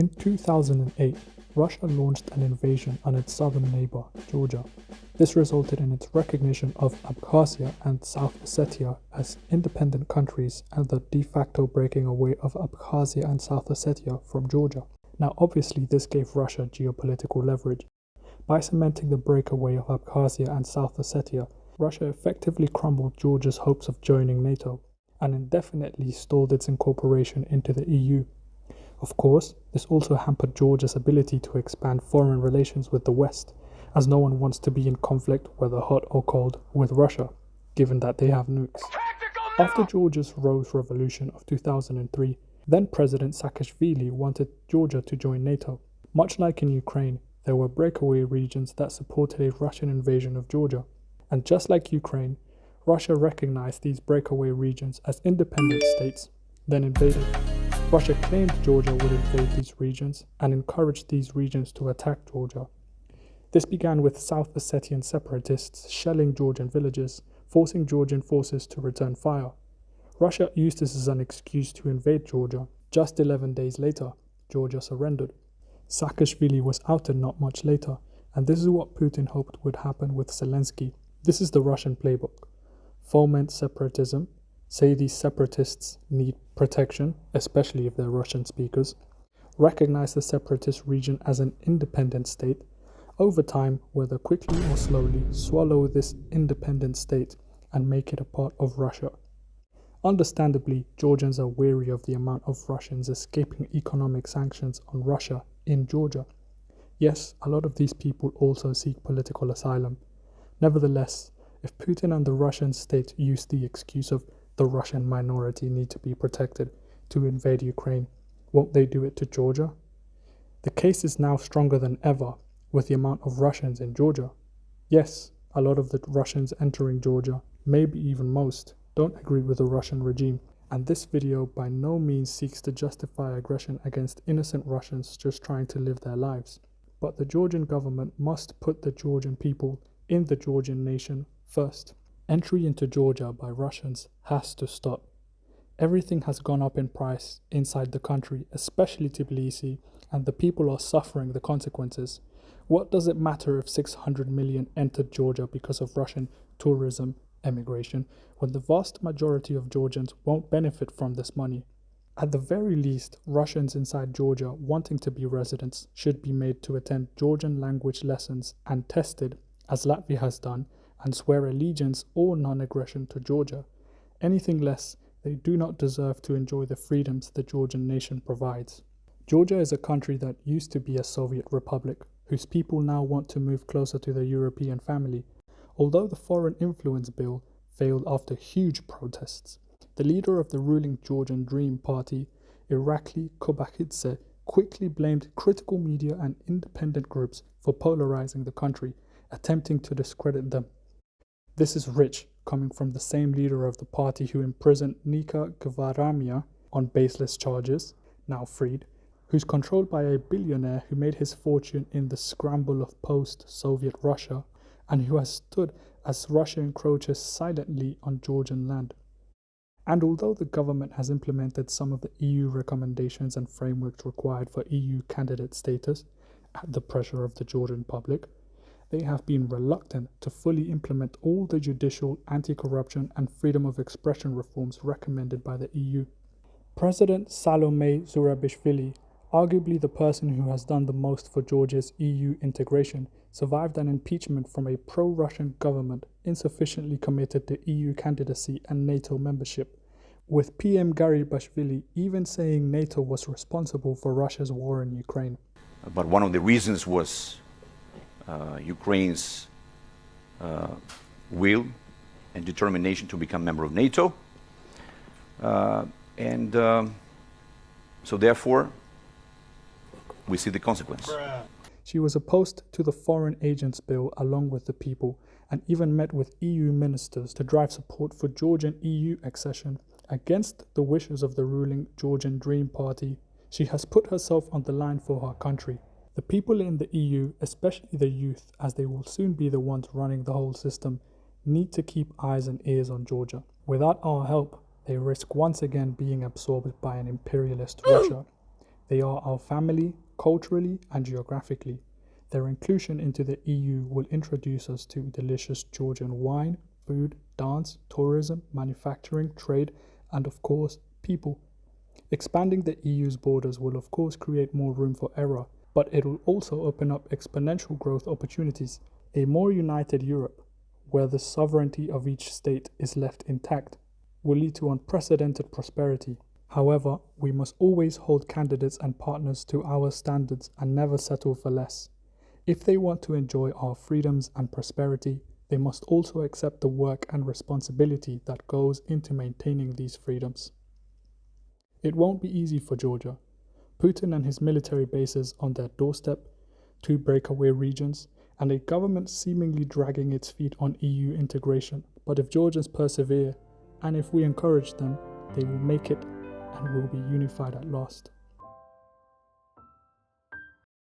In 2008, Russia launched an invasion on its southern neighbor, Georgia. This resulted in its recognition of Abkhazia and South Ossetia as independent countries and the de facto breaking away of Abkhazia and South Ossetia from Georgia. Now obviously this gave Russia geopolitical leverage. By cementing the breakaway of Abkhazia and South Ossetia, Russia effectively crumbled Georgia's hopes of joining NATO and indefinitely stalled its incorporation into the EU. Of course, this also hampered Georgia's ability to expand foreign relations with the West, as no one wants to be in conflict, whether hot or cold, with Russia, given that they have nukes. After Georgia's Rose Revolution of 2003, then President Saakashvili wanted Georgia to join NATO. Much like in Ukraine, there were breakaway regions that supported a Russian invasion of Georgia. And just like Ukraine, Russia recognized these breakaway regions as independent states, then invaded. Russia claimed Georgia would invade these regions and encouraged these regions to attack Georgia. This began with South Ossetian separatists shelling Georgian villages, forcing Georgian forces to return fire. Russia used this as an excuse to invade Georgia. Just 11 days later, Georgia surrendered. Saakashvili was outed not much later, and this is what Putin hoped would happen with Zelensky. This is the Russian playbook. Foment separatism, say these separatists need protection, especially if they're Russian speakers, recognize the separatist region as an independent state, over time, whether quickly or slowly, swallow this independent state and make it a part of Russia. Understandably, Georgians are wary of the amount of Russians escaping economic sanctions on Russia in Georgia. Yes, a lot of these people also seek political asylum. Nevertheless, if Putin and the Russian state use the excuse of the Russian minority need to be protected to invade Ukraine, won't they do it to Georgia? The case is now stronger than ever with the amount of Russians in Georgia. Yes, a lot of the Russians entering Georgia, maybe even most, don't agree with the Russian regime. And this video by no means seeks to justify aggression against innocent Russians just trying to live their lives. But the Georgian government must put the Georgian people in the Georgian nation first. Entry into Georgia by Russians has to stop. Everything has gone up in price inside the country, especially Tbilisi, and the people are suffering the consequences. What does it matter if 600 million entered Georgia because of Russian tourism emigration, when the vast majority of Georgians won't benefit from this money? At the very least, Russians inside Georgia wanting to be residents should be made to attend Georgian language lessons and tested, as Latvia has done, and swear allegiance or non-aggression to Georgia. Anything less, they do not deserve to enjoy the freedoms the Georgian nation provides. Georgia is a country that used to be a Soviet republic, whose people now want to move closer to the European family. Although the Foreign Influence Bill failed after huge protests, the leader of the ruling Georgian Dream Party, Irakli Kobakhidze, quickly blamed critical media and independent groups for polarizing the country, attempting to discredit them. This is rich, coming from the same leader of the party who imprisoned Nika Gvaramia on baseless charges, now freed, who's controlled by a billionaire who made his fortune in the scramble of post-Soviet Russia, and who has stood as Russia encroaches silently on Georgian land. And although the government has implemented some of the EU recommendations and frameworks required for EU candidate status, at the pressure of the Georgian public, they have been reluctant to fully implement all the judicial, anti-corruption and freedom of expression reforms recommended by the EU. President Salome Zurabishvili, arguably the person who has done the most for Georgia's EU integration, survived an impeachment from a pro-Russian government insufficiently committed to EU candidacy and NATO membership, with PM Garibashvili even saying NATO was responsible for Russia's war in Ukraine. But one of the reasons was Ukraine's will and determination to become a member of NATO. So therefore, we see the consequence. She was opposed to the Foreign Agents Bill along with the people, and even met with EU ministers to drive support for Georgian EU accession against the wishes of the ruling Georgian Dream Party. She has put herself on the line for her country. The people in the EU, especially the youth, as they will soon be the ones running the whole system, need to keep eyes and ears on Georgia. Without our help, they risk once again being absorbed by an imperialist Russia. They are our family, culturally and geographically. Their inclusion into the EU will introduce us to delicious Georgian wine, food, dance, tourism, manufacturing, trade, and of course, people. Expanding the EU's borders will of course create more room for error, but it will also open up exponential growth opportunities. A more united Europe, where the sovereignty of each state is left intact, will lead to unprecedented prosperity. However, we must always hold candidates and partners to our standards and never settle for less. If they want to enjoy our freedoms and prosperity, they must also accept the work and responsibility that goes into maintaining these freedoms. It won't be easy for Georgia. Putin and his military bases on their doorstep, 2 breakaway regions, and a government seemingly dragging its feet on EU integration. But if Georgians persevere, and if we encourage them, they will make it and will be unified at last.